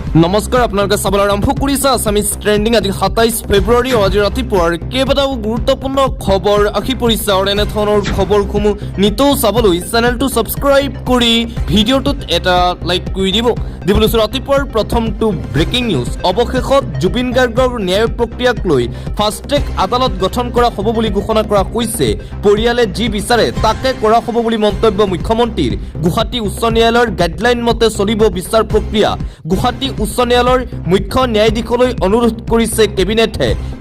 নমস্কাৰ আপোনালোকে চাবলৈ আৰম্ভ কৰিছে আছামিজ ট্ৰেণ্ডিং আজি 27 ফেব্ৰুৱাৰী আজি ৰাতিপুৱাৰ কেইবাটাও গুৰুত্বপূৰ্ণ খবৰ আহি পৰিছে আৰু এনেধৰণৰ খবৰসমূহ নিতৌ চাবলৈ চেনেলটো ছাবস্ক্ৰাইব কৰি ভিডিঅ'টোত এটা লাইক কৰি দিবলৈ ৰাতিপুৱাৰ প্ৰথমটো ব্ৰেকিং নিউজ অৱশেষত জুবিন গাৰ্গৰ ন্যায় প্ৰক্ৰিয়াক লৈ ফাষ্ট ট্ৰেক আদালত গঠন কৰা হ'ব বুলি ঘোষণা কৰা হৈছে পৰিয়ালে যি বিচাৰে তাকে কৰা হ'ব বুলি মন্তব্য মুখ্যমন্ত্ৰীৰ গুৱাহাটী উচ্চ ন্যায়ালয়ৰ গাইডলাইন মতে চলিব বিচাৰ প্ৰক্ৰিয়া গুৱাহাটী উচ্চ ন্যায়ালয়ৰ মুখ্য ন্যায়াধীশলৈ অনুৰোধ কৰিছে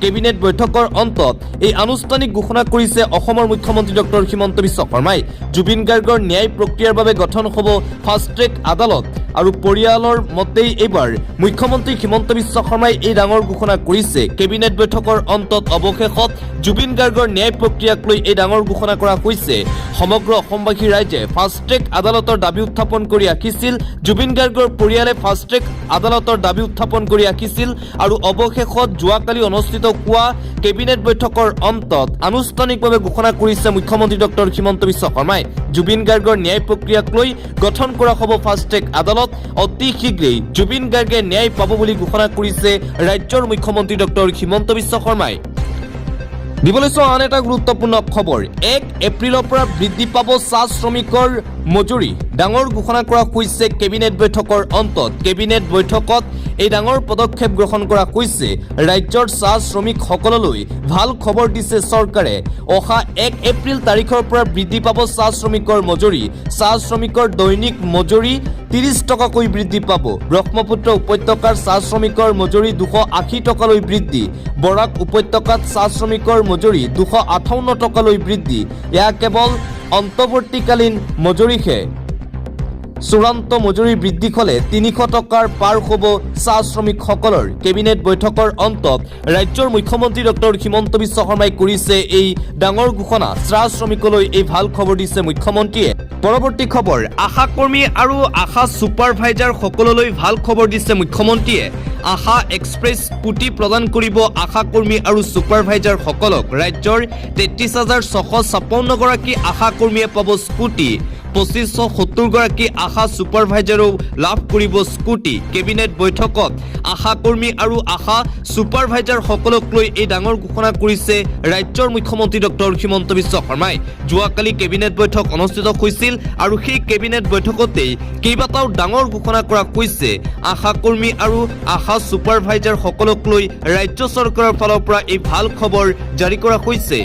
কেবিনেট বৈঠকৰ অন্তত এই আনুষ্ঠানিক ঘোষণা কৰিছে অসমৰ মুখ্যমন্ত্ৰী ডক্টৰ হিমন্ত বিশ্ব শৰ্মাই জুবিন গাৰ্গৰ ন্যায় প্ৰক্ৰিয়াৰ বাবে গঠন হ'ব ফাষ্ট ট্ৰেক আদালত আৰু পৰিয়ালৰ মতেই এইবাৰ মুখ্যমন্ত্ৰী হিমন্ত বিশ্ব শৰ্মাই এই ডাঙৰ ঘোষণা কৰিছে কেবিনেট বৈঠকৰ অন্তত অৱশেষত জুবিন গাৰ্গৰ ন্যায় প্ৰক্ৰিয়াক লৈ এই ডাঙৰ ঘোষণা কৰা হৈছে সমগ্ৰ অসমবাসী ৰাইজে ফাষ্ট ট্ৰেক আদালতৰ দাবী উত্থাপন কৰি ৰাখিছিল জুবিন গাৰ্গৰ পৰিয়ালে ফাষ্ট ট্ৰেক আদালতৰ দাবী উত্থাপন কৰি ৰাখিছিল আৰু অৱশেষত যোৱাকালি অনুষ্ঠিত হোৱা কেবিনেট বৈঠকৰ অন্তত আনুষ্ঠানিকভাৱে ঘোষণা কৰিছে মুখ্যমন্ত্ৰী ডক্টৰ হিমন্ত বিশ্ব শৰ্মাই জুবিন গাৰ্গৰ ন্যায় প্ৰক্ৰিয়াক লৈ গঠন কৰা হ'ব ফাষ্ট ট্ৰেক আদালত অতি শীঘ্ৰেই জুবিন গাৰ্গে ন্যায় পাব বুলি ঘোষণা কৰিছে ৰাজ্যৰ মুখ্যমন্ত্ৰী ডক্টৰ হিমন্ত বিশ্ব শৰ্মাই দিবলৈ আন এটা গুৰুত্বপূৰ্ণ খবৰ 1 এপ্ৰিলৰ পৰা বৃদ্ধি পাব চাহ শ্ৰমিকৰ মজুৰি ডাঙৰ ঘোষণা কৰা হৈছে কেবিনেট বৈঠকৰ অন্তত কেবিনেট বৈঠকত এই ডাঙৰ পদক্ষেপ গ্ৰহণ কৰা হৈছে ৰাজ্যৰ চাহ শ্ৰমিকসকললৈ ভাল খবৰ দিছে চৰকাৰে অহা 1 এপ্ৰিল তাৰিখৰ পৰা বৃদ্ধি পাব চাহ শ্ৰমিকৰ মজুৰি চাহ শ্ৰমিকৰ দৈনিক মজুৰি 30 টকাকৈ বৃদ্ধি পাব ব্ৰহ্মপুত্ৰ উপত্যকাৰ চাহ শ্ৰমিকৰ মজুৰি 280 টকালৈ বৃদ্ধি বৰাক উপত্যকাত চাহ শ্ৰমিকৰ মজুৰি 258 টকালৈ বৃদ্ধি এয়া কেৱল অন্তৱৰ্তীকালীন মজুৰিহে চূড়ান্ত মজুৰি বৃদ্ধি হলে 300 টকাৰ পাৰ হ'ব চাহ শ্ৰমিকসকলৰ কেবিনেট বৈঠকৰ অন্তত ৰাজ্যৰ মুখ্যমন্ত্ৰী ডক্টৰ হিমন্ত বিশ্ব শৰ্মাই কৰিছে এই ডাঙৰ ঘোষণা চাহ শ্ৰমিকলৈ এই ভাল খবৰ দিছে মুখ্যমন্ত্ৰীয়ে পৰৱৰ্তী খবৰ আশা কৰ্মী আৰু আশা ছুপাৰভাইজাৰ সকললৈ ভাল খবৰ দিছে মুখ্যমন্ত্ৰীয়ে আশা এক্সপ্ৰেছ স্কুটি প্ৰদান কৰিব আশা কৰ্মী আৰু ছুপাৰভাইজাৰ সকলক ৰাজ্যৰ 33,656 গৰাকী আশা কৰ্মীয়ে পাব স্কুটি 2570 গৰাকী আশা ছুপাৰভাইজাৰো লাভ কৰিব স্কুটি কেবিনেট বৈঠকত আশা কৰ্মী আৰু আশা ছুপাৰভাইজাৰ সকলক লৈ এই ডাঙৰ ঘোষণা কৰিছে ৰাজ্যৰ মুখ্যমন্ত্ৰী ডক্টৰ হিমন্ত বিশ্ব শৰ্মাই যোৱাকালি কেবিনেট বৈঠক অনুষ্ঠিত হৈছিল আৰু সেই কেবিনেট বৈঠকতেই কেইবাটাও ডাঙৰ ঘোষণা কৰা হৈছে আশা কৰ্মী আৰু আশা ছুপাৰভাইজাৰ সকলক লৈ ৰাজ্য চৰকাৰৰ ফালৰ পৰা এই ভাল খবৰ জাৰি কৰা হৈছে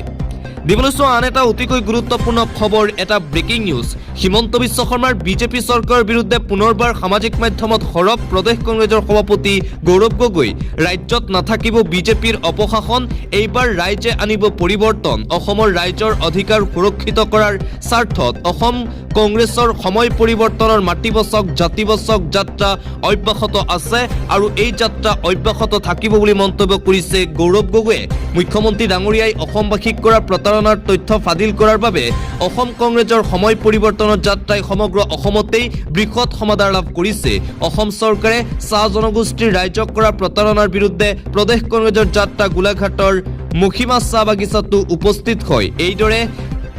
দিবলৈ আন এটা অতিকৈ গুৰুত্বপূৰ্ণ খবৰ এটা ব্ৰেকিং নিউজ হিমন্ত বিশ্ব শৰ্মাৰ বিজেপি চৰকাৰৰ বিৰুদ্ধে পুনৰবাৰ সামাজিক মাধ্যমত সৰব প্ৰদেশ কংগ্ৰেছৰ সভাপতি গৌৰৱ গগৈ ৰাজ্যত নাথাকিব বিজেপিৰ অপশাসন এইবাৰ ৰাইজে আনিব পৰিৱৰ্তন অসমৰ ৰাইজৰ অধিকাৰ সুৰক্ষিত কৰাৰ স্বাৰ্থত অসম কংগ্ৰেছৰ সময় পৰিৱৰ্তনৰ মাতৃবাচক জাতিবাচক যাত্ৰা অব্যাহত আছে আৰু এই যাত্ৰা অব্যাহত থাকিব বুলি মন্তব্য কৰিছে গৌৰৱ গগৈয়ে মুখ্যমন্ত্ৰী ডাঙৰীয়াই অসমবাসীক কৰা প্ৰতাৰণাৰ তথ্য ফাদিল কৰাৰ বাবে অসম কংগ্ৰেছৰ সময় পৰিৱৰ্তনৰ যাত্ৰাই সমগ্ৰ অসমতেই বৃহৎ সমাদৰ লাভ কৰিছে অসম চৰকাৰে চাহ জনগোষ্ঠীৰ ৰাইজক কৰা প্ৰতাৰণাৰ বিৰুদ্ধে প্ৰদেশ কংগ্ৰেছৰ যাত্ৰা গোলাঘাটৰ মখিমা চাহ বাগিচাতো উপস্থিত হয় এইদৰে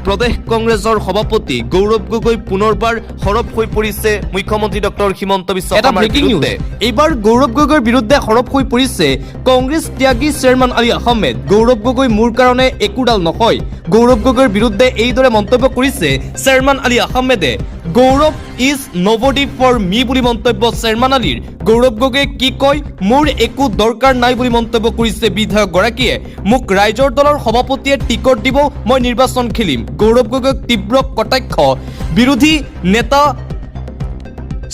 প্ৰদেশ কংগ্ৰেছৰ সভাপতি গৌৰৱ গগৈ পুনৰবাৰ সৰব হৈ পৰিছে মুখ্যমন্ত্ৰী ডক্টৰ হিমন্ত বিশ্ব শৰ্মাৰ বিৰুদ্ধে এইবাৰ গৌৰৱ গগৈৰ বিৰুদ্ধে সৰব হৈ পৰিছে কংগ্ৰেছ ত্যাগী চেয়াৰমেন আলী আহমেদ গৌৰৱ গগৈ মোৰ কাৰণে একোডাল নহয় গৌৰৱ গগৈৰ বিৰুদ্ধে এইদৰে মন্তব্য কৰিছে চেয়াৰমেন আলী আহমেদে গৌৰৱ ইজ নবডি ফৰ মি বুলি মন্তব্য চেয়াৰমেন আলীৰ গৌৰৱ গগৈয়ে কি কয় মোৰ একো দৰকাৰ নাই বুলি মন্তব্য কৰিছে বিধায়কগৰাকীয়ে মোক ৰাইজৰ দলৰ সভাপতিয়ে টিকট দিব মই নিৰ্বাচন খেলিম গৌৰৱ গগৈক তীব্ৰ কটাক্ষ বিৰোধী নেতা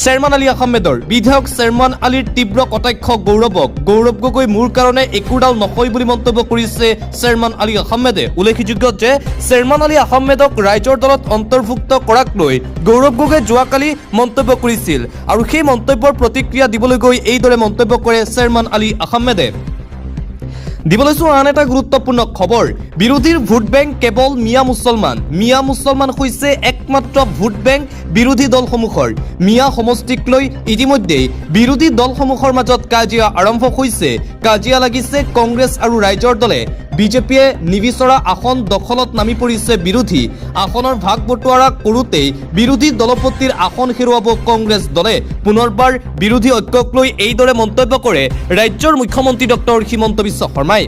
চেয়াৰমেন আলী আহমেদৰ বিধায়ক চেয়াৰমেন আলীৰ তীব্ৰ কটাক্ষ গৌৰৱ গগৈ মোৰ কাৰণে একোডাল নহয় বুলি মন্তব্য কৰিছে চেয়াৰমেন আলী আহমেদে উল্লেখযোগ্য যে চেয়াৰমেন আলী আহমেদক ৰাইজৰ দলত অন্তৰ্ভুক্ত কৰাক লৈ গৌৰৱ গগৈয়ে যোৱাকালি মন্তব্য কৰিছিল আৰু সেই মন্তব্যৰ প্ৰতিক্ৰিয়া দিবলৈ গৈ এইদৰে মন্তব্য কৰে চেয়াৰমেন আলী আহমেদে দিবলৈ আন এটা গুৰুত্বপূৰ্ণ খবৰ বিৰোধীৰ ভোট বেংক কেৱল মিয়া মুছলমান হৈছে একমাত্ৰ ভোট বেংক বিৰোধী দলসমূহৰ মিয়া সমষ্টিক লৈ ইতিমধ্যে বিৰোধী দলসমূহৰ মাজত কাজিয়া আৰম্ভ হৈছে কাজিয়া লাগিছে কংগ্ৰেছ আৰু ৰাইজৰ দলে বিজেপিয়ে নিবিচৰা আসন দখলত নামি পৰিছে বিৰোধী আসনৰ ভাগ বটোৱাৰা কৰোঁতেই বিৰোধী দলপতিৰ আসন হেৰুৱাব কংগ্ৰেছ দলে পুনৰবাৰ বিৰোধী ঐক্যক লৈ এইদৰে মন্তব্য কৰে ৰাজ্যৰ মুখ্যমন্ত্ৰী ডক্টৰ হিমন্ত বিশ্ব শৰ্মাই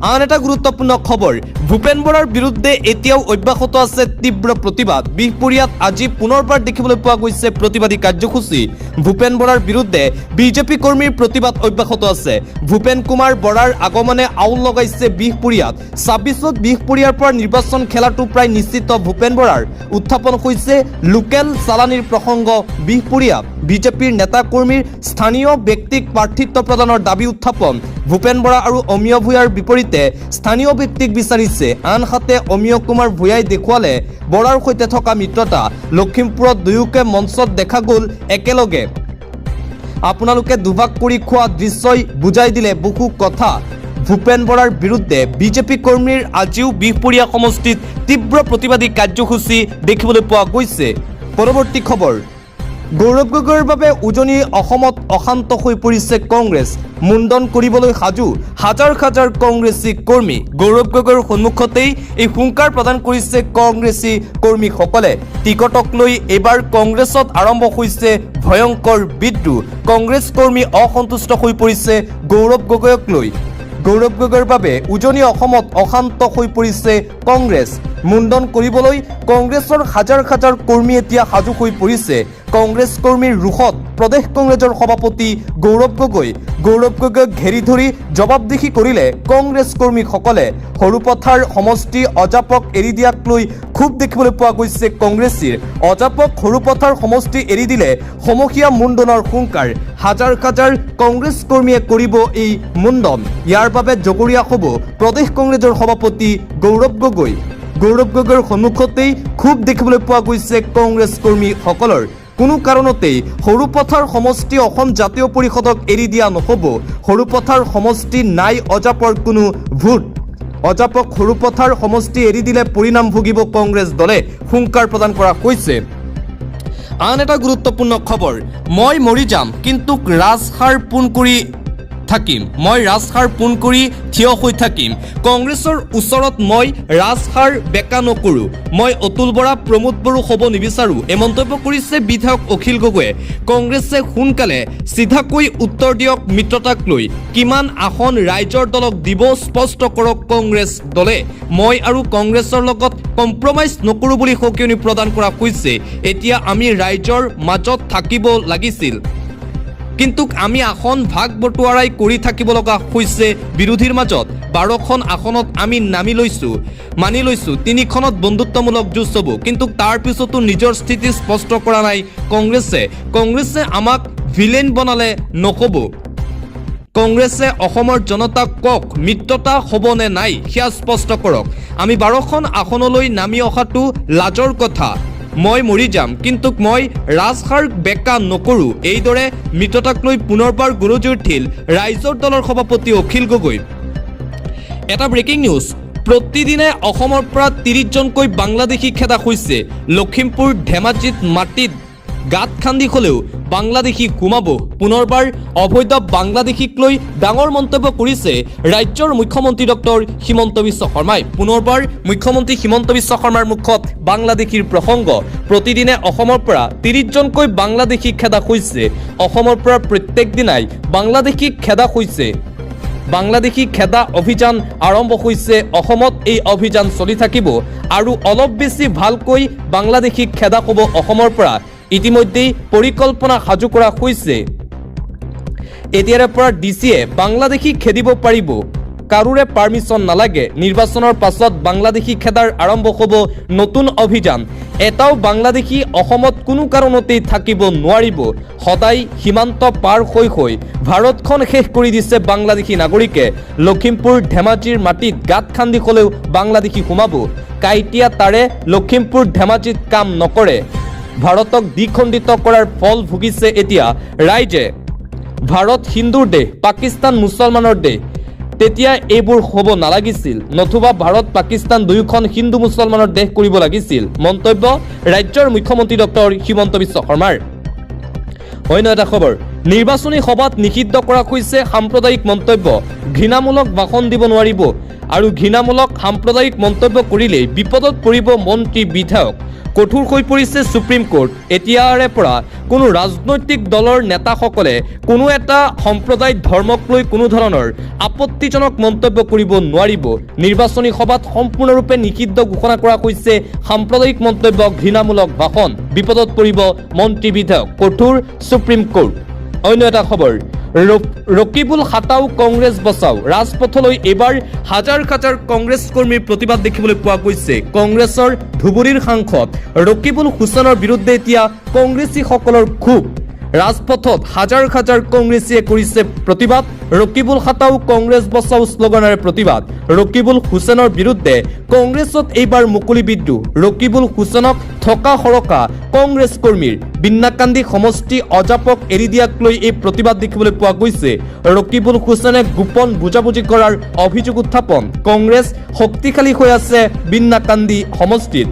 আন এটা গুৰুত্বপূৰ্ণ খবৰ ভূপেন বৰাৰ বিৰুদ্ধে এতিয়াও অব্যাহত আছে তীব্ৰ প্ৰতিবাদ বিহপুৰীয়াত আজি পুনৰবাৰ দেখিবলৈ পোৱা গৈছে প্ৰতিবাদী কাৰ্যসূচী ভূপেন বৰাৰ বিৰুদ্ধে বিজেপি কৰ্মীৰ প্ৰতিবাদ অব্যাহত আছে ভূপেন কুমাৰ বৰাৰ আগমনে আউল লগাইছে বিহপুৰীয়াত 26ত বিহপুৰীয়াৰ পৰা নিৰ্বাচন খেলাটো প্ৰায় নিশ্চিত ভূপেন বৰাৰ উত্থাপন হৈছে লোকেল চালানীৰ প্ৰসংগ বিহপুৰীয়াত বিজেপিৰ নেতা কৰ্মীৰ স্থানীয় ব্যক্তিক প্ৰাৰ্থিত্ব প্ৰদানৰ দাবী উত্থাপন ভূপেন বৰা আৰু অমিয় ভূঞাৰ বিপৰীতে স্থানীয় ব্যক্তিক বিচাৰিছে আনহাতে অমিয় কুমাৰ ভূঞাই দেখুৱালে বৰাৰ সৈতে থকা মিত্ৰতা লখিমপুৰত দুয়োকে মঞ্চত দেখা গ'ল একেলগে আপোনালোকে দুভাগ কৰি খোৱা দৃশ্যই বুজাই দিলে বহু কথা ভূপেন বৰাৰ বিৰুদ্ধে বিজেপি কৰ্মীৰ আজিও বিহপুৰীয়া সমষ্টিত তীব্ৰ প্ৰতিবাদী কাৰ্যসূচী দেখিবলৈ পোৱা গৈছে পৰৱৰ্তী খবৰ গৌৰৱ গগৈৰ বাবে উজনি অসমত অশান্ত হৈ পৰিছে কংগ্ৰেছ মুণ্ডন কৰিবলৈ সাজু হাজাৰ হাজাৰ কংগ্ৰেছী কৰ্মী গৌৰৱ গগৈৰ সন্মুখতেই এই হুংকাৰ প্ৰদান কৰিছে কংগ্ৰেছী কৰ্মীসকলে টিকটক লৈ এইবাৰ কংগ্ৰেছত আৰম্ভ হৈছে ভয়ংকৰ বিদ্ৰোহ কংগ্ৰেছ কৰ্মী অসন্তুষ্ট হৈ পৰিছে গৌৰৱ গগৈক লৈ গৌৰৱ গগৈৰ বাবে উজনি অসমত অশান্ত হৈ পৰিছে কংগ্ৰেছ মুণ্ডন কৰিবলৈ কংগ্ৰেছৰ হাজাৰ হাজাৰ কৰ্মী এতিয়া সাজু হৈ পৰিছে কংগ্ৰেছ কৰ্মীৰ ৰোষত প্ৰদেশ কংগ্ৰেছৰ সভাপতি গৌৰৱ গগৈক ঘেৰি ধৰি জবাবদিহি কৰিলে কংগ্ৰেছ কৰ্মীসকলে সৰুপথাৰ সমষ্টি অজাপক এৰি দিয়াক লৈ খুব দেখিবলৈ পোৱা গৈছে কংগ্ৰেছীৰ অজাপক সৰুপথাৰ সমষ্টি এৰি দিলে সমহীয়া মুণ্ডনৰ হুংকাৰ হাজাৰ হাজাৰ কংগ্ৰেছ কৰ্মীয়ে কৰিব এই মুণ্ডন ইয়াৰ বাবে জগৰীয়া হ'ব প্ৰদেশ কংগ্ৰেছৰ সভাপতি গৌৰৱ গগৈৰ সন্মুখতেই খুব দেখিবলৈ পোৱা গৈছে কংগ্ৰেছ কৰ্মীসকলৰ কোনো কাৰণতেই সৰুপথাৰ সমষ্টি অসম জাতীয় পৰিষদক এৰি দিয়া নহ'ব সৰুপথাৰ সমষ্টি নাই অজাপৰ কোনো ভোট অজাপক সৰুপথাৰ সমষ্টি এৰি দিলে পৰিণাম ভুগিব কংগ্ৰেছ দলে হুংকাৰ প্ৰদান কৰা হৈছে আন এটা গুৰুত্বপূৰ্ণ খবৰ মই মৰি যাম কিন্তু ৰাজসাৰ পোন কৰি থাকিম মই ৰাজসাৰ পোন কৰি থিয় হৈ থাকিম কংগ্ৰেছৰ ওচৰত মই ৰাজসাৰ বেকা নকৰোঁ মই অতুল বৰা প্ৰমোদ বড়ো হ'ব নিবিচাৰোঁ এই মন্তব্য কৰিছে বিধায়ক অখিল গগৈয়ে কংগ্ৰেছে সোনকালে চিধাকৈ উত্তৰ দিয়ক মিত্ৰতাক লৈ কিমান আসন ৰাইজৰ দলক দিব স্পষ্ট কৰক কংগ্ৰেছ দলে মই আৰু কংগ্ৰেছৰ লগত কম্প্ৰমাইজ নকৰোঁ বুলি সকিয়নি প্ৰদান কৰা হৈছে এতিয়া আমি ৰাইজৰ মাজত থাকিব লাগিছিল কিন্তু আমি আসন ভাগ বটোৱাৰাই কৰি থাকিব লগা হৈছে বিৰোধীৰ মাজত 12খন আসনত আমি মানি লৈছো 3খনত বন্ধুত্বমূলক যুঁজ হ'ব কিন্তু তাৰ পিছতো নিজৰ স্থিতি স্পষ্ট কৰা নাই কংগ্ৰেছে আমাক ভিলেন বনালে নহ'ব কংগ্ৰেছে অসমৰ জনতাক কওক মিত্ৰতা হ'ব নে নাই সেয়া স্পষ্ট কৰক আমি 12খন আসনলৈ নামি অহাটো লাজৰ কথা মই মৰি যাম কিন্তু মই ৰাজসাৰ বেকা নকৰোঁ এইদৰে মিত্ৰতাক লৈ পুনৰবাৰ গুৰুজীৰ ঠিল ৰাইজৰ দলৰ সভাপতি অখিল গগৈ এটা ব্ৰেকিং নিউজ প্ৰতিদিনে অসমৰ পৰা 30জনকৈ বাংলাদেশী খেদা হৈছে লখিমপুৰ ধেমাজিত মাটিত গাঁত খান্দি হ'লেও বাংলাদেশী সোমাব পুনৰবাৰ অবৈধ বাংলাদেশীক লৈ ডাঙৰ মন্তব্য কৰিছে ৰাজ্যৰ মুখ্যমন্ত্ৰী ডক্টৰ হিমন্ত বিশ্ব শৰ্মাই পুনৰবাৰ মুখ্যমন্ত্ৰী হিমন্ত বিশ্ব শৰ্মাৰ মুখত বাংলাদেশীৰ প্ৰসংগ প্ৰতিদিনে অসমৰ পৰা 30জনকৈ বাংলাদেশী খেদা হৈছে অসমৰ পৰা প্ৰত্যেক দিনাই বাংলাদেশীক খেদা হৈছে বাংলাদেশী খেদা অভিযান আৰম্ভ হৈছে অসমত এই অভিযান চলি থাকিব আৰু অলপ বেছি ভালকৈ বাংলাদেশীক খেদা হ'ব অসমৰ পৰা ইতিমধ্যেই পৰিকল্পনা সাজু কৰা হৈছে এতিয়াৰে পৰা ডিচিয়ে বাংলাদেশী খেদিব পাৰিব কাৰোৰে পাৰমিশন নালাগে নিৰ্বাচনৰ পাছত বাংলাদেশী খেদাৰ আৰম্ভ হ'ব নতুন অভিযান এটাও বাংলাদেশী অসমত কোনো কাৰণতেই থাকিব নোৱাৰিব সদায় সীমান্ত পাৰ হৈ ভাৰতখন শেষ কৰি দিছে বাংলাদেশী নাগৰিকে লখিমপুৰ ধেমাজিৰ মাটিত গাঁত খান্দি হ'লেও বাংলাদেশী সোমাব কাইটিয়া তাৰে লখিমপুৰ ধেমাজিত কাম নকৰে ভাৰতক দ্বিখণ্ডিত কৰাৰ ফল ভুগিছে এতিয়া ৰাইজে ভাৰত হিন্দুৰ দেশ পাকিস্তান মুছলমানৰ দেশ তেতিয়া এইবোৰ হ'ব নালাগিছিল নতুবা ভাৰত পাকিস্তান দুয়োখন হিন্দু মুছলমানৰ দেশ কৰিব লাগিছিল মন্তব্য ৰাজ্যৰ মুখ্যমন্ত্ৰী ডক্টৰ হিমন্ত বিশ্ব শৰ্মাৰ অন্য এটা খবৰ নিৰ্বাচনী সভাত নিষিদ্ধ কৰা হৈছে সাম্প্ৰদায়িক মন্তব্য, ঘৃণামূলক ভাষণ দিব নোৱাৰিব আৰু ঘৃণামূলক সাম্প্ৰদায়িক মন্তব্য কৰিলেই বিপদত পৰিব মন্ত্ৰী বিধায়ক। কঠোৰ হৈ পৰিছে সুপ্ৰিম কোৰ্ট। এতিয়াৰে পৰা কোনো ৰাজনৈতিক দলৰ নেতাসকলে কোনো এটা সম্প্ৰদায় ধৰ্মক লৈ কোনো ধৰণৰ আপত্তিজনক মন্তব্য কৰিব নোৱাৰিব। নিৰ্বাচনী সভাত সম্পূৰ্ণৰূপে নিষিদ্ধ ঘোষণা কৰা হৈছে সাম্প্ৰদায়িক মন্তব্য, ঘৃণামূলক ভাষণ, বিপদত পৰিব মন্ত্ৰী বিধায়ক। কঠোৰ সুপ্ৰিম কোৰ্ট। অন্য এটা খবৰ, ৰকিবুল হাটাও কংগ্ৰেছ বচাও। ৰাজপথলৈ এইবাৰ হাজাৰ হাজাৰ কংগ্ৰেছ কৰ্মীৰ প্ৰতিবাদ দেখিবলৈ পোৱা গৈছে। কংগ্ৰেছৰ ধুবুৰীৰ সাংসদ ৰকিবুল হুছেইনৰ বিৰুদ্ধে এতিয়া কংগ্ৰেছীসকলৰ ক্ষোভ। ৰাজপথত হাজাৰ হাজাৰ কংগ্ৰেছীয়ে কৰিছে প্ৰতিবাদ। ৰকিবুল হাটাও কংগ্ৰেছ বচাও শ্লোগানেৰে প্ৰতিবাদ। ৰকিবুল হুছেইনৰ বিৰুদ্ধে কংগ্ৰেছত এইবাৰ মুকলি বিদ্ৰোহ। ৰকিবুল হুছেইনক থকা সৰকা কংগ্ৰেছ কৰ্মীৰ। বিন্নাকান্দি সমষ্টি অজাপক এৰি দিয়াক লৈ এই প্ৰতিবাদ দেখিবলৈ পোৱা গৈছে। ৰকিবুল হুছেইনে গোপন বুজাবুজি কৰাৰ অভিযোগ উত্থাপন। কংগ্ৰেছ শক্তিশালী হৈ আছে বিন্নাকান্দি সমষ্টিত।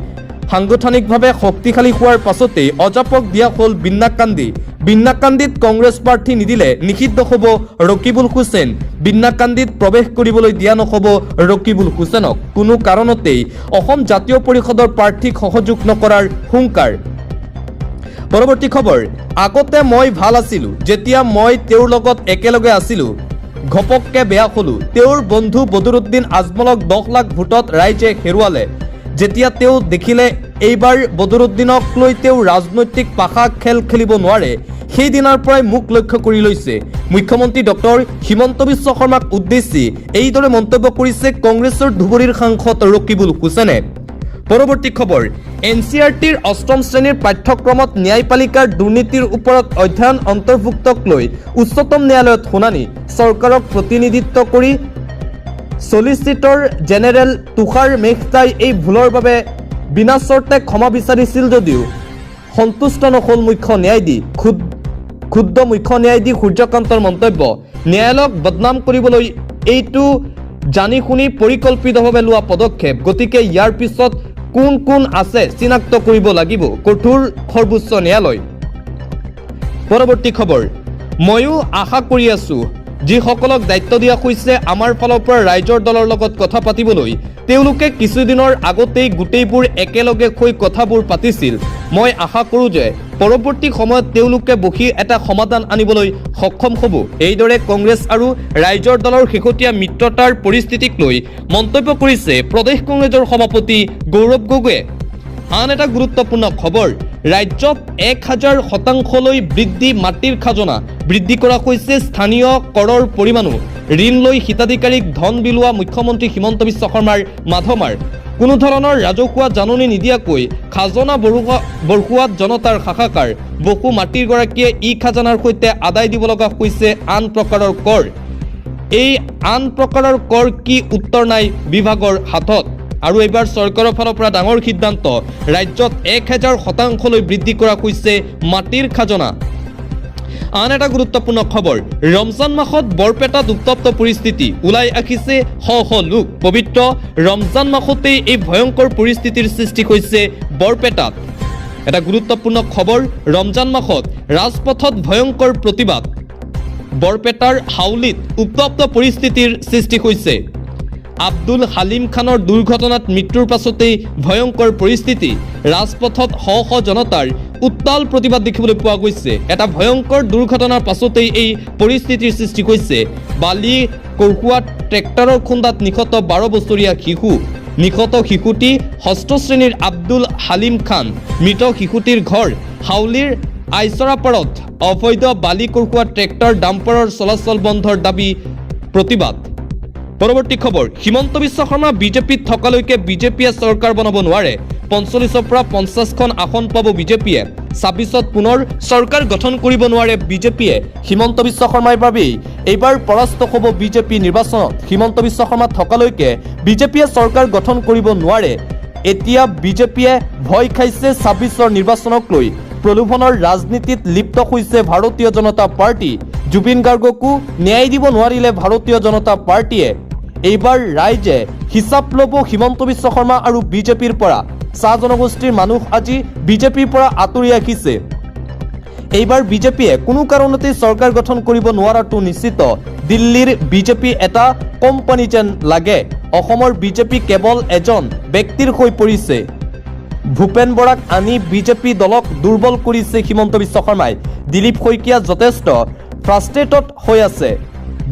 সাংগঠনিকভাৱে শক্তিশালী হোৱাৰ পাছতেই অজাপক দিয়া হ'ল বিন্নাকান্দি। বিন্নাকান্দিত কংগ্ৰেছ প্ৰাৰ্থী নিদিলে নিষিদ্ধ হ'ব ৰকিবুল হুছেইন। বিন্নাকান্দিত প্ৰৱেশ কৰিবলৈ দিয়া নহ'ব ৰকিবুল হুছেইনক। কোনো কাৰণতেই অসম জাতীয় পৰিষদৰ প্ৰাৰ্থীক সহযোগ নকৰাৰ হুংকাৰ। পৰৱৰ্তী খবৰ, আগতে মই ভাল আছিলোঁ, যেতিয়া মই তেওঁৰ লগত একেলগে আছিলোঁ ঘপককে বেয়া হ'লোঁ। তেওঁৰ বন্ধু বদৰুদ্দিন আজমলক 10 লাখ ভোটত ৰাইজে হেৰুৱালে। যেতিয়া তেওঁ দেখিলে এইবাৰ বদৰুদ্দিনক লৈ তেওঁ ৰাজনৈতিক পাশা খেল খেলিব নোৱাৰে, সেইদিনাৰ পৰাই মুখ লক্ষ্য কৰি লৈছে। মুখ্যমন্ত্ৰী ডক্টৰ হিমন্ত বিশ্ব শৰ্মাক উদ্দেশ্যি এইদৰে মন্তব্য কৰিছে কংগ্ৰেছৰ ধুবুৰীৰ সাংসদ ৰকিবুল হুছেইনে। পৰৱৰ্তী খবৰ, NCERTৰ 8ম শ্ৰেণীৰ পাঠ্যক্ৰমত ন্যায়পালিকাৰ দুৰ্নীতিৰ ওপৰত অধ্যয়ন অন্তৰ্ভুক্তক লৈ উচ্চতম ন্যায়ালয়ত শুনানি। চৰকাৰক প্ৰতিনিধিত্ব কৰি চলিচিটৰ জেনেৰেল তুষাৰ মেহতাই এই ভুলৰ বাবে বিনা চৰ্তে ক্ষমা বিচাৰিছিল যদিও সন্তুষ্ট নহ'ল মুখ্য ন্যায়াধীশ। ক্ষুব্ধ মুখ্য ন্যায়াধীশ সূৰ্যকান্তৰ মন্তব্য, ন্যায়ালয়ক বদনাম কৰিবলৈ এইটো জানি শুনি পৰিকল্পিতভাৱে লোৱা পদক্ষেপ। গতিকে ইয়াৰ পিছত কোন কোন আছে চিনাক্ত কৰিব লাগিব। কঠোৰ সৰ্বোচ্চ ন্যায়ালয়। পৰৱৰ্তী খবৰ, ময়ো আশা কৰি আছোঁ যিসকলক দায়িত্ব দিয়া হৈছে আমাৰ ফালৰ পৰা ৰাইজৰ দলৰ লগত কথা পাতিবলৈ, তেওঁলোকে কিছুদিনৰ আগতেই গোটেইবোৰ একেলগে হৈ কথাবোৰ পাতিছিল। মই আশা কৰোঁ যে পৰৱৰ্তী সময়ত তেওঁলোকে বহি এটা সমাধান আনিবলৈ সক্ষম হ'ব। এইদৰে কংগ্ৰেছ আৰু ৰাইজৰ দলৰ শেহতীয়া মিত্ৰতাৰ পৰিস্থিতিক লৈ মন্তব্য কৰিছে প্ৰদেশ কংগ্ৰেছৰ সভাপতি গৌৰৱ গগৈয়ে। আন এটা গুৰুত্বপূৰ্ণ খবৰ, ৰাজ্যত 1000% বৃদ্ধি মাটিৰ খাজনা। বৃদ্ধি কৰা হৈছে স্থানীয় কৰৰ পৰিমাণো। ঋণ লৈ হিতাধিকাৰীক ধন বিলোৱা মুখ্যমন্ত্ৰী হিমন্ত বিশ্ব শৰ্মাৰ মাধমাৰ। কোনো ধৰণৰ ৰাজহুৱা জাননী নিদিয়াকৈ খাজনা বঢ়োৱাত জনতাৰ হাহাকাৰ। বহু মাটিৰ গৰাকীয়ে খাজানাৰ সৈতে আদায় দিব লগা হৈছে আন প্ৰকাৰৰ কৰ। এই আন প্ৰকাৰৰ কৰ কি, উত্তৰ নাই বিভাগৰ হাতত। আৰু এইবাৰ চৰকাৰৰ ফালৰ পৰা ডাঙৰ সিদ্ধান্ত, ৰাজ্যত 1000% বৃদ্ধি কৰা হৈছে মাটিৰ খাজনা। আন এটা গুৰুত্বপূৰ্ণ খবৰ, ৰমজান মাহত বৰপেটাত উত্তপ্ত পৰিস্থিতি। ওলাই আহিছে শ শ লোক। পবিত্ৰ ৰমজান মাহতেই এই ভয়ংকৰ পৰিস্থিতিৰ সৃষ্টি হৈছে বৰপেটাত। এটা গুৰুত্বপূৰ্ণ খবৰ, ৰমজান মাহত ৰাজপথত ভয়ংকৰ প্ৰতিবাদ। বৰপেটাৰ হাউলিত উত্তপ্ত পৰিস্থিতিৰ সৃষ্টি হৈছে। আব্দুল হালিম খানৰ দুৰ্ঘটনাত মৃত্যুৰ পাছতেই ভয়ংকৰ পৰিস্থিতি। ৰাজপথত শ শ জনতাৰ উত্তাল প্ৰতিবাদ দেখিবলৈ পোৱা গৈছে। এটা ভয়ংকৰ দুৰ্ঘটনাৰ পাছতেই এই পৰিস্থিতিৰ সৃষ্টি হৈছে। বালি কঢ়িওৱা ট্ৰেক্টৰৰ খুন্দাত নিহত 12 বছৰীয়া শিশু। নিহত শিশুটি 6ষ্ঠ শ্ৰেণীৰ আব্দুল হালিম খান। মৃত শিশুটিৰ ঘৰ হাউলিৰ আইচৰাপাৰত। অবৈধ বালি কঢ়িওৱা ট্ৰেক্টৰ ডাম্পাৰৰ চলাচল বন্ধৰ দাবী প্ৰতিবাদ। পৰৱৰ্তী খবৰ, হিমন্ত বিশ্ব শৰ্মা বিজেপিত থকালৈকে বিজেপিয়ে চৰকাৰ বনাব নোৱাৰে। 45ৰ পৰা 50খন আসন পাব বিজেপিয়ে। 26ত পুনৰ চৰকাৰ গঠন কৰিব নোৱাৰে বিজেপিয়ে। হিমন্ত বিশ্ব শৰ্মাৰ বাবেই এইবাৰ পৰাস্ত হ'ব বিজেপি নিৰ্বাচনত। হিমন্ত বিশ্ব শৰ্মা থকালৈকে বিজেপিয়ে চৰকাৰ গঠন কৰিব নোৱাৰে। এতিয়া বিজেপিয়ে ভয় খাইছে 26ৰ নিৰ্বাচনক লৈ। প্ৰলোভনৰ ৰাজনীতিত লিপ্ত হৈছে ভাৰতীয় জনতা পাৰ্টি। জুবিন গাৰ্গকো ন্যায় দিব নোৱাৰিলে ভাৰতীয় জনতা পাৰ্টিয়ে। এইবাৰ ৰাইজে হিচাপ ল'ব হিমন্ত বিশ্ব শৰ্মা আৰু বিজেপিৰ পৰা। চাহ জনগোষ্ঠীৰ মানুহ আজি বিজেপিৰ পৰা আঁতৰি আহিছে। এইবাৰ বিজেপিয়ে কোনো কাৰণতে চৰকাৰ গঠন কৰিব নোৱাৰাটো নিশ্চিত। দিল্লীৰ বিজেপি এটা কোম্পানী যেন লাগে। অসমৰ বিজেপি কেৱল এজন ব্যক্তিৰ হৈ পৰিছে। ভূপেন বৰাক আনি বিজেপি দলক দুৰ্বল কৰিছে হিমন্ত বিশ্ব শৰ্মাই। দিলীপ শইকীয়া যথেষ্ট ফ্ৰাষ্ট্ৰেটেড হৈ আছে।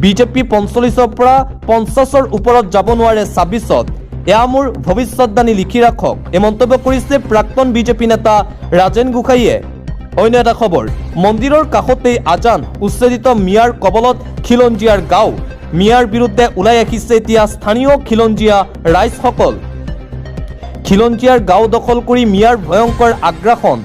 বিজেপি ৪৫ৰ পৰা ৫০ৰ ওপৰত যাব নোৱাৰে ২৬ত। এয়া মোৰ ভৱিষ্যতবাণী লিখি ৰাখক, এই মন্তব্য কৰিছে প্ৰাক্তন বিজেপি নেতা ৰাজেন গোহাঁইয়ে। অন্য এটা খবৰ, মন্দিৰৰ কাষতেই আজান, উচ্ছেদিত মিয়াৰ কবলত খিলঞ্জীয়াৰ গাঁও। মিয়াৰ বিৰুদ্ধে ওলাই আহিছে এতিয়া স্থানীয় খিলঞ্জীয়া ৰাইজসকল। খিলঞ্জীয়াৰ গাঁও দখল কৰি মিয়াৰ ভয়ংকৰ আগ্ৰাসন।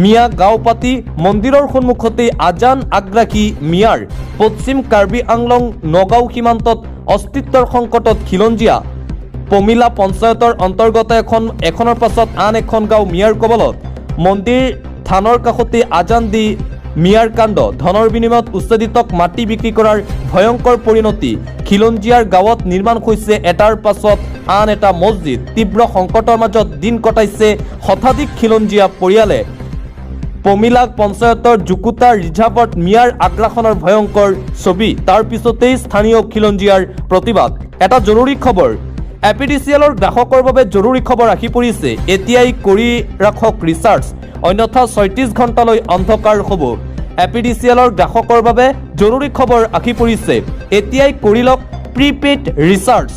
মিয়া গাঁও পাতি মন্দিৰৰ সন্মুখতেই আজান আগ্ৰাসী মিয়াৰ। পশ্চিম কাৰ্বি আংলং নগাঁও সীমান্তত অস্তিত্বৰ সংকটত খিলঞ্জীয়া। পমিলা পঞ্চায়তৰ অন্তৰ্গত এখনৰ পাছত আন এখন গাঁও মিয়াৰ কবলত। মন্দিৰ থানৰ কাষতে আজান দি মিয়াৰ কাণ্ড। ধনৰ বিনিময়ত উচ্ছেদিতক মাটি বিক্ৰী কৰাৰ ভয়ংকৰ পৰিণতি। খিলঞ্জীয়াৰ গাঁৱত নিৰ্মাণ হৈছে এটাৰ পাছত আন এটা মছজিদ। তীব্ৰ সংকটৰ মাজত দিন কটাইছে শতাধিক খিলঞ্জীয়া পৰিয়ালে। পমিলা পঞ্চায়তৰ জুকুতা ৰিজাৰ্ভত মিয়াৰ আগ্ৰাসনৰ ভয়ংকৰ ছবি। তাৰ পিছতেই স্থানীয় খিলঞ্জীয়াৰ প্ৰতিবাদ। এটা জৰুৰী খবৰ, এপিডিচিএলৰ গ্ৰাহকৰ বাবে জৰুৰী খবৰ আহি পৰিছে। এতিয়াই কৰি ৰাখক ৰিচাৰ্জ, অন্যথা ৩৬ ঘণ্টালৈ অন্ধকাৰ হ'ব। এপিডিচিএলৰ গ্ৰাহকৰ বাবে জৰুৰী খবৰ আহি পৰিছে। এতিয়াই কৰি লওক প্ৰিপেইড ৰিচাৰ্জ।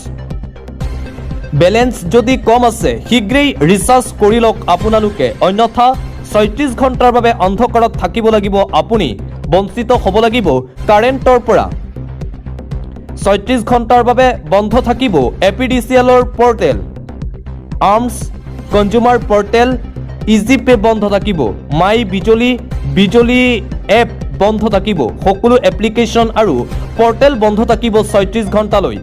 বেলেঞ্চ যদি কম আছে শীঘ্ৰেই ৰিচাৰ্জ কৰি লওক আপোনালোকে, অন্যথা ৩৬ ঘণ্টাৰ বাবে অন্ধকাৰত থাকিব লাগিব আপুনি। বঞ্চিত হ'ব লাগিব কাৰেণ্টৰ পৰা। ৩৬ ঘণ্টাৰ বাবে বন্ধ থাকিব এপিডিচিএলৰ পৰ্টেল, আৰ্মছ কনজিউমাৰ পৰ্টেল, ইজি পে বন্ধ থাকিব, মাই বিজলী এপ বন্ধ থাকিব। সকলো এপ্লিকেশ্যন আৰু পৰ্টেল বন্ধ থাকিব ৩৬ ঘণ্টালৈ।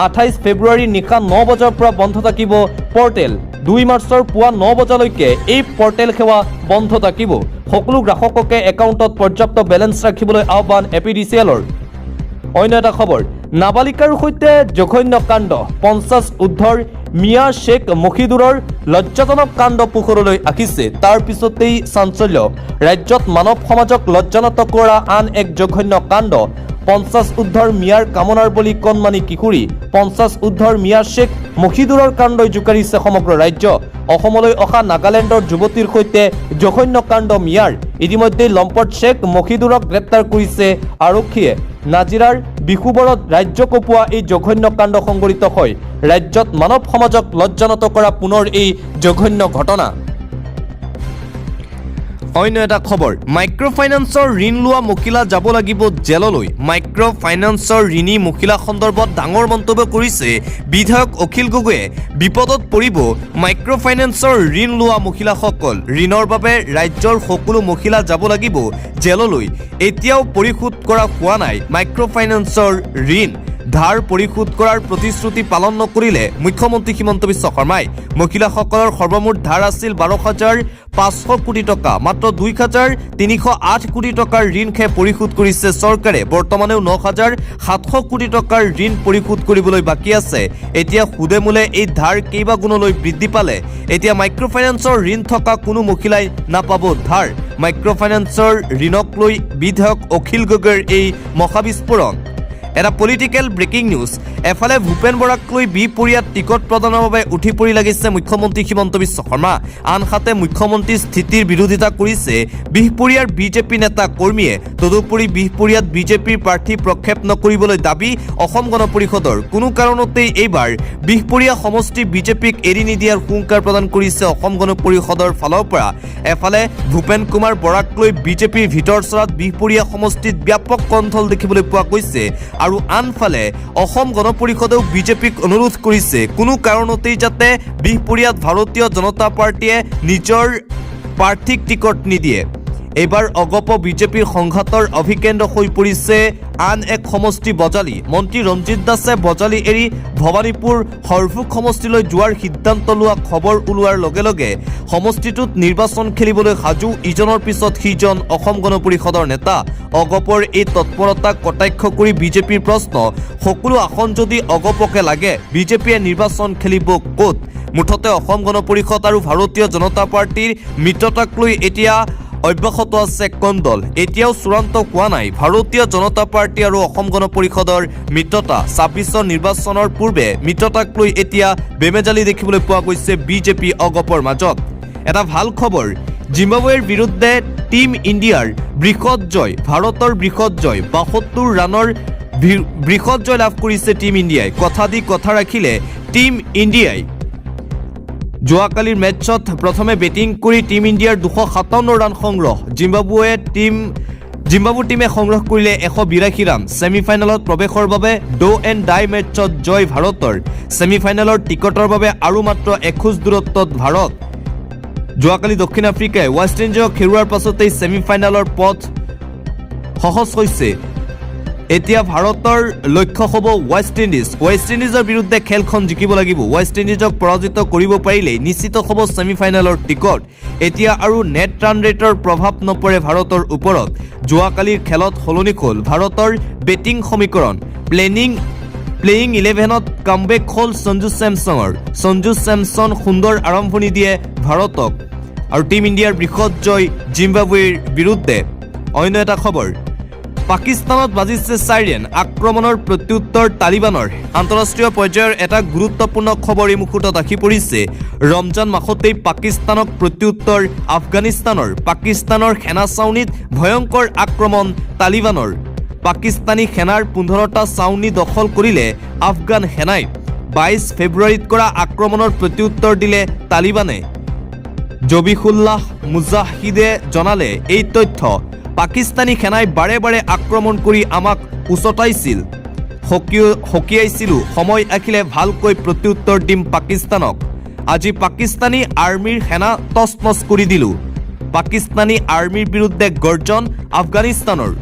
২৮ ফেব্ৰুৱাৰী নিশা ৯ বজাৰ পৰা বন্ধ থাকিব পৰ্টেল। ২ মাৰ্চৰ পুৱা ৯ বজালৈকে এই পৰ্টেল সেৱা বন্ধ থাকিব। সকলো গ্ৰাহককে একাউণ্টত পৰ্যাপ্ত বেলেঞ্চ ৰাখিবলৈ আহ্বান এপিডিচিএলৰ। অন্য এটা খবৰ, নাবালিকাৰ সৈতে জঘন্য কাণ্ড। ৫০ ঊৰ্ধৰ মিয়া শ্বেখ মহিদুৰৰ লজ্জাজনক কাণ্ড পোহৰলৈ আহিছে। তাৰ পিছতেই চাঞ্চল্য। ৰাজ্যত মানৱ সমাজক লজ্জানত কৰা আন এক জঘন্য কাণ্ড। ৫০ ঊৰ্ধৰ মিয়াৰ কামনাৰ বলি কণমানি কিশোৰী। ৫০ ঊৰ্ধৰ মিয়া শ্বেখ মহিদুৰৰ কাণ্ডই জোকাৰিছে সমগ্ৰ ৰাজ্য। অসমলৈ অহা নাগালেণ্ডৰ যুৱতীৰ সৈতে জঘন্য কাণ্ড মিয়াৰ। ইতিমধ্যে লম্পট শ্বেখ মহিদুৰক গ্ৰেপ্তাৰ কৰিছে আৰক্ষীয়ে। নাজিৰাৰ বিশুবৰত ৰাজ্য কঁপোৱা এই জঘন্য কাণ্ড সংঘটিত হয়। ৰাজ্যত মানৱ সমাজক লজ্জানত কৰা পুনৰ এই জঘন্য ঘটনা। অন্য এটা খবৰ, মাইক্ৰ' ফাইনেন্সৰ ঋণ লোৱা মহিলা যাব লাগিব জেললৈ। মাইক্ৰ' ফাইনেন্সৰ ঋণী মহিলা সন্দৰ্ভত ডাঙৰ মন্তব্য কৰিছে বিধায়ক অখিল গগৈয়ে। বিপদত পৰিব মাইক্ৰ' ফাইনেন্সৰ ঋণ লোৱা মহিলাসকল। ঋণৰ বাবে ৰাজ্যৰ সকলো মহিলা যাব লাগিব জেললৈ। এতিয়াও পৰিশোধ কৰা হোৱা নাই মাইক্ৰ' ফাইনেন্সৰ ঋণ। ধাৰ পৰিশোধ কৰাৰ প্ৰতিশ্ৰুতি পালন নকৰিলে মুখ্যমন্ত্ৰী হিমন্ত বিশ্ব শৰ্মাই। মহিলাসকলৰ সৰ্বমুঠ ধাৰ আছিল ১২,৫০০ কোটি টকা। মাত্ৰ ২,৩০৮ কোটি টকাৰ ঋণ পৰিশোধ কৰিছে চৰকাৰে। বৰ্তমানেও ৯,৭০০ কোটি টকাৰ ঋণ পৰিশোধ কৰিবলৈ বাকী আছে। এতিয়া সুদে মূলে এই ধাৰ কেইবাগুণলৈ বৃদ্ধি পালে। এতিয়া মাইক্ৰ' ফাইনেন্সৰ ঋণ থকা কোনো মহিলাই নাপাব ধাৰ। মাইক্ৰ' ফাইনেন্সৰ ঋণক লৈ বিধায়ক অখিল গগৈৰ এই মহাবিস্ফোৰণ। এটা পলিটিকেল ব্ৰেকিং নিউজ। এফালে ভূপেন বৰাক লৈ বিহপুৰীয়াত টিকট প্ৰদানৰ বাবে উঠি পৰি লাগিছে মুখ্যমন্ত্ৰী হিমন্ত বিশ্ব শৰ্মা। আনহাতে মুখ্যমন্ত্ৰীৰ স্থিতিৰ বিৰোধিতা কৰিছে বিহপুৰীয়াৰ বিজেপি নেতা কৰ্মীয়ে। তদুপৰি বিহপুৰীয়াত বিজেপিৰ প্ৰাৰ্থী প্ৰক্ষেপ নকৰিবলৈ দাবী অসম গণ পৰিষদৰ। কোনো কাৰণতেই এইবাৰ বিহপুৰীয়া সমষ্টি বিজেপিক এৰি নিদিয়াৰ হুংকাৰ প্ৰদান কৰিছে অসম গণ পৰিষদৰ ফালৰ পৰা। এফালে ভূপেন কুমাৰ বৰাক লৈ বিজেপিৰ ভিতৰচৰাত বিহপুৰীয়া সমষ্টিত ব্যাপক কণ্ঠল দেখিবলৈ পোৱা গৈছে। আৰু আনফালে অসম গণ পৰিষদেও বিজেপিক অনুৰোধ কৰিছে কোনো কাৰণতেই যাতে বিহপুৰীয়াত ভাৰতীয় জনতা পাৰ্টীয়ে নিজৰ প্ৰাৰ্থীক টিকট নিদিয়ে। এইবাৰ অগপ বিজেপিৰ সংঘাতৰ অভিকেন্দ্ৰ হৈ পৰিছে আন এক সমষ্টি বজালী। মন্ত্ৰী ৰঞ্জিত দাসে বজালী এৰি ভৱানীপুৰ হৰভোগ সমষ্টিলৈ যোৱাৰ সিদ্ধান্ত লোৱা খবৰ ওলোৱাৰ লগে লগে সমষ্টিটোত নিৰ্বাচন খেলিবলৈ সাজু ইজনৰ পিছত সিজন অসম গণ পৰিষদৰ নেতা। অগপৰ এই তৎপৰতাক কটাক্ষ কৰি বিজেপিৰ প্ৰশ্ন, সকলো আসন যদি অগপকে লাগে বিজেপিয়ে নিৰ্বাচন খেলিব ক'ত? মুঠতে অসম গণ পৰিষদ আৰু ভাৰতীয় জনতা পাৰ্টীৰ মিত্ৰতাক লৈ এতিয়া অব্যাহত আছে কন্দল এতিয়াও চূড়ান্ত হোৱা নাই ভাৰতীয় জনতা পাৰ্টি আৰু অসম গণ পৰিষদৰ মিত্ৰতা ২৬ নিৰ্বাচনৰ পূৰ্বে মিত্ৰতাক লৈ এতিয়া বেমেজালি দেখিবলৈ পোৱা গৈছে বিজেপি অগপৰ মাজত এটা ভাল খবৰ জিম্বাবুৱেৰ বিৰুদ্ধে টিম ইণ্ডিয়াৰ বৃহৎ জয় ভাৰতৰ বৃহৎ জয় ৭২ ৰানৰ বৃহৎ জয় লাভ কৰিছে টিম ইণ্ডিয়াই কথা দি কথা ৰাখিলে টিম ইণ্ডিয়াই যোৱাকালিৰ মেচত প্ৰথমে বেটিং কৰি টিম ইণ্ডিয়াৰ ২৫৭ ৰান সংগ্ৰহ জিম্বাবু টিমে সংগ্ৰহ কৰিলে ১৮২ ৰান ছেমিফাইনেলত প্ৰৱেশৰ বাবে ডো এণ্ড ডাই মেচত জয় ভাৰতৰ ছেমিফাইনেলৰ টিকটৰ বাবে আৰু মাত্ৰ এখোজ দূৰত্বত ভাৰত যোৱাকালি দক্ষিণ আফ্ৰিকাই ৱেষ্ট ইণ্ডিজক হেৰুৱাৰ পাছতেই ছেমিফাইনেলৰ পথ সহজ হৈছে এতিয়া ভাৰতৰ লক্ষ্য হ'ব ৱেষ্ট ইণ্ডিজৰ বিৰুদ্ধে খেলখন জিকিব লাগিব ৱেষ্ট ইণ্ডিজক পৰাজিত কৰিব পাৰিলেই নিশ্চিত হ'ব ছেমিফাইনেলৰ টিকট এতিয়া আৰু নেট ৰান ৰেটৰ প্ৰভাৱ নপৰে ভাৰতৰ ওপৰত যোৱাকালিৰ খেলত সলনি হ'ল ভাৰতৰ বেটিং সমীকৰণ প্লেয়িং 11ত কামবেক হ'ল সঞ্জু চেমছন সুন্দৰ আৰম্ভণি দিয়ে ভাৰতক আৰু টিম ইণ্ডিয়াৰ বৃহৎ জয় জিম্বাবুৱেৰ বিৰুদ্ধে অন্য এটা খবৰ পাকিস্তানত বাজিছে চাইৰেন আক্ৰমণৰ প্ৰত্যুত্তৰ তালিবানৰ আন্তঃৰাষ্ট্ৰীয় পৰ্যায়ৰ এটা গুৰুত্বপূৰ্ণ খবৰ এই মুহূৰ্তত আহি পৰিছে ৰমজান মাহতেই পাকিস্তানক প্ৰত্যুত্তৰ পাকিস্তানৰ সেনা চাউনীত ভয়ংকৰ আক্ৰমণ তালিবানৰ পাকিস্তানী সেনাৰ ১৫টা চাউনী দখল কৰিলে আফগান সেনাই ২২ ফেব্ৰুৱাৰীত কৰা আক্ৰমণৰ প্ৰত্যুত্তৰ দিলে তালিবানে জবিহুল্লাহ মুজাহিদে জনালে এই তথ্য পাকিস্তানী সেনাই বাৰে বাৰে আক্ৰমণ কৰি আমাক উচতাইছিল সকীয়াইছিলো সময় আহিলে ভালকৈ প্ৰত্যুত্তৰ দিম পাকিস্তানক আজি পাকিস্তানী আৰ্মিৰ সেনা তছনছ কৰি দিলো পাকিস্তানী আৰ্মিৰ বিৰুদ্ধে গৰ্জন আফগানিস্তানৰ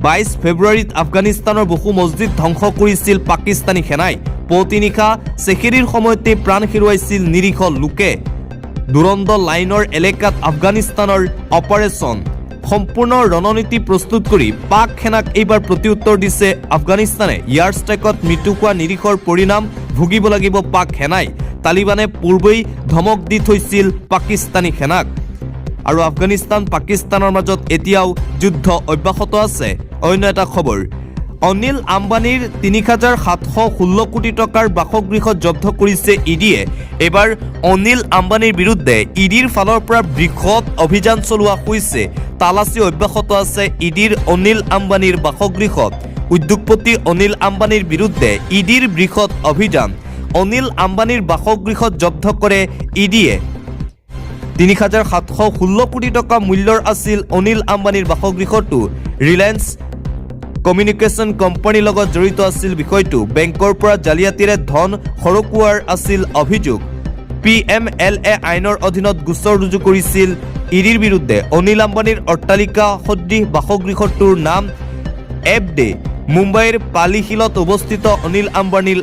২২ ফেব্ৰুৱাৰীত আফগানিস্তানৰ বহু মছজিদ ধ্বংস কৰিছিল পাকিস্তানী সেনাই পুৱতি নিশা চেহেৰীৰ সময়তে প্ৰাণ হেৰুৱাইছিল নিৰীহ লোকে দুৰন্দ লাইনৰ এলেকাত আফগানিস্তানৰ অপাৰেশ্যন সম্পূৰ্ণ ৰণনীতি প্ৰস্তুত কৰি পাক সেনাক এইবাৰ প্ৰত্যুত্তৰ দিছে আফগানিস্তানে এয়াৰ ষ্ট্ৰাইকত মৃত্যু হোৱা নিৰীহৰ পৰিণাম ভুগিব লাগিব পাক সেনাই তালিবানে পূৰ্বেই ধমক দি থৈছিল পাকিস্তানী সেনাক আৰু আফগানিস্তান পাকিস্তানৰ মাজত এতিয়াও যুদ্ধ অব্যাহত আছে অন্য এটা খবৰ অনিল আম্বানীৰ ৩৭১৬ কোটি টকাৰ বাসগৃহ জব্দ কৰিছে ইডিয়ে এবাৰ অনিল আম্বানীৰ বিৰুদ্ধে ইডিৰ ফালৰ পৰা বৃহৎ অভিযান চলোৱা হৈছে তালাচী অব্যাহত আছে ইডিৰ অনিল আম্বানীৰ বাসগৃহত উদ্যোগপতি অনিল আম্বানীৰ বিৰুদ্ধে ইডিৰ বৃহৎ অভিযান অনিল আম্বানীৰ বাসগৃহত জব্দ কৰে ইডিয়ে ৩৭১৬ কোটি টকা মূল্যৰ আছিল অনিল আম্বানীৰ বাসগৃহটো ৰিলায়েন্স কমিউনিকেশ্যন কোম্পানীৰ লগত জড়িত আছিল বিষয়টো বেংকৰ পৰা জালিয়াতিৰে ধন সৰকোৱাৰ আছিল অভিযোগ PMLA আইনৰ অধীনত গোচৰ ৰুজু কৰিছিল ইডিৰ বিৰুদ্ধে অনিল আম্বানীৰ অট্টালিকা সদৃশ বাসগৃহটোৰ নাম এফডে মুম্বাইৰ পালিশিলত অৱস্থিত অনিল আম্বানীৰ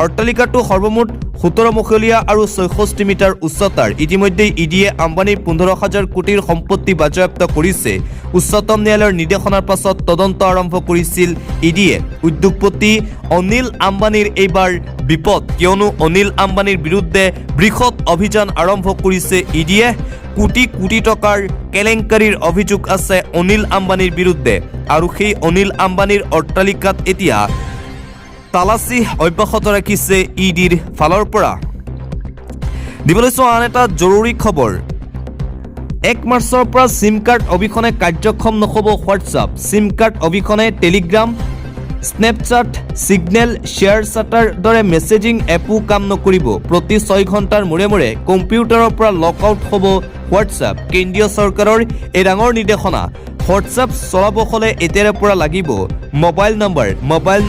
অট্টালিকাটো সৰ্বমুঠ ১৭ মহলীয়া আৰু ৬৬ মিটাৰ উচ্চতাৰ ইতিমধ্যে ইডিয়ে আম্বানীৰ ১৫,০০০ কোটিৰ সম্পত্তি বাজেয়াপ্ত কৰিছে উচ্চতম ন্যায়ালয়ৰ নিৰ্দেশনাৰ পাছত তদন্ত আৰম্ভ কৰিছিল ইডিয়ে উদ্যোগপতি অনিল আম্বানীৰ এইবাৰ বিপদ কিয়নো অনিল আম্বানীৰ বিৰুদ্ধে বৃহৎ অভিযান আৰম্ভ কৰিছে ইডিয়ে কোটি কোটি টকাৰ কেলেংকাৰীৰ অভিযোগ আছে অনিল আম্বানীৰ বিৰুদ্ধে আৰু সেই অনিল আম্বানীৰ অট্টালিকাত এতিয়া তালাচী অব্যাহত ৰাখিছে ইডিৰ ফালৰ পৰা দিবলৈ চোৱা আন এটা জৰুৰী খবৰ ১ মাৰ্চৰ পৰা সিম কাৰ্ড অবিহনে কাৰ্যক্ষম নহ'ব হোৱাটছআপ সিম কাৰ্ড অবিহনে টেলিগ্ৰাম স্নেপচাট সিগনেল শ্বেয়াৰ চাটাৰ দৰে মেছেজিং এপো কাম নকৰিব প্ৰতি ৬ ঘণ্টাৰ মূৰে মূৰে কম্পিউটাৰৰ পৰা লগ আউট হ'ব হোৱাটছআপ কেন্দ্ৰীয় চৰকাৰৰ এই ডাঙৰ নিৰ্দেশনা হোৱাটছআপ চলাব হ'লে এতিয়াৰে পৰা লাগিব মোবাইল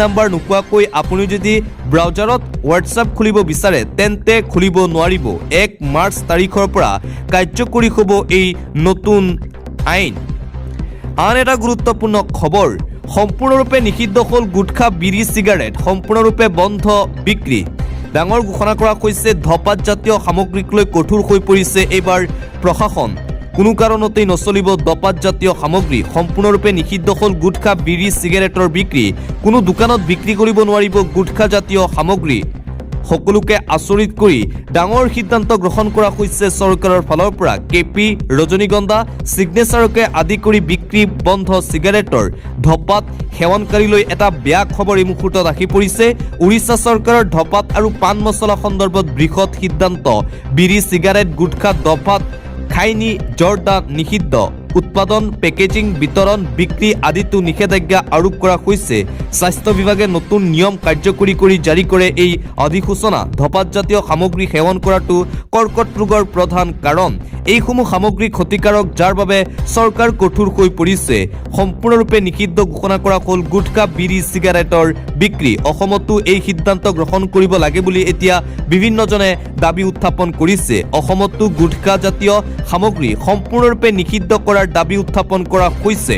নাম্বাৰ নোপোৱাকৈ আপুনি যদি ব্ৰাউজাৰত হোৱাটছআপ খুলিব বিচাৰে তেন্তে খুলিব নোৱাৰিব ১ মাৰ্চ তাৰিখৰ পৰা কাৰ্যকৰী হ'ব এই নতুন আইন আন এটা গুৰুত্বপূৰ্ণ খবৰ সম্পূৰ্ণৰূপে নিষিদ্ধ হ'ল গুটখা বিড়ি চিগাৰেট সম্পূৰ্ণৰূপে বন্ধ বিক্ৰী ডাঙৰ ঘোষণা কৰা হৈছে ধপাত জাতীয় সামগ্ৰীক লৈ কঠোৰ হৈ পৰিছে এইবাৰ প্ৰশাসন কোনো কাৰণতেই নচলিব ধপাত জাতীয় সামগ্ৰী সম্পূৰ্ণৰূপে নিষিদ্ধ হ'ল গুটখা বিড়ি চিগাৰেটৰ বিক্ৰী কোনো দোকানত বিক্ৰী কৰিব নোৱাৰিব গুটখা জাতীয় সামগ্ৰী সকলোকে আচৰিত কৰি ডাঙৰ সিদ্ধান্ত গ্ৰহণ কৰা হৈছে চৰকাৰৰ ফালৰ পৰা। কেপি, ৰজনীগন্ধা, ছিগনেচাৰকে আদি কৰি বিক্ৰী বন্ধ চিগাৰেটৰ ধঁপাত সেৱনকাৰীলৈ এটা বেয়া খবৰ এই মুহূৰ্তত আহি পৰিছে। উৰিষ্যা চৰকাৰৰ ধঁপাত আৰু পাণ মছলা সন্দৰ্ভত বৃহৎ সিদ্ধান্ত। বিড়ি, চিগাৰেট, গুটখা, ধঁপাত, খাইনি, জৰ্দা নিষিদ্ধ। উৎপাদন, পেকেজিং, বিতৰণ, বিক্ৰী আদিতো নিষেধাজ্ঞা আৰোপ কৰা হৈছে। স্বাস্থ্য বিভাগে নতুন নিয়ম কাৰ্যকৰী কৰি জাৰি কৰে এই অধিসূচনা। ধঁপাতজাতীয় সামগ্ৰী সেৱন কৰাটো কৰ্কট ৰোগৰ প্ৰধান কাৰণ। এইসমূহ সামগ্ৰী ক্ষতিকাৰক, যাৰ বাবে চৰকাৰ কঠোৰ হৈ পৰিছে। সম্পূৰ্ণৰূপে নিষিদ্ধ ঘোষণা কৰা হ'ল গুটখা, বিড়ি, চিগাৰেটৰ বিক্ৰী। অসমতো এই সিদ্ধান্ত গ্ৰহণ কৰিব লাগে বুলি এতিয়া বিভিন্নজনে দাবী উত্থাপন কৰিছে। অসমতো গুটখাজাতীয় সামগ্ৰী সম্পূৰ্ণৰূপে নিষিদ্ধ কৰাৰ দাবী উত্থাপন কৰা হৈছে।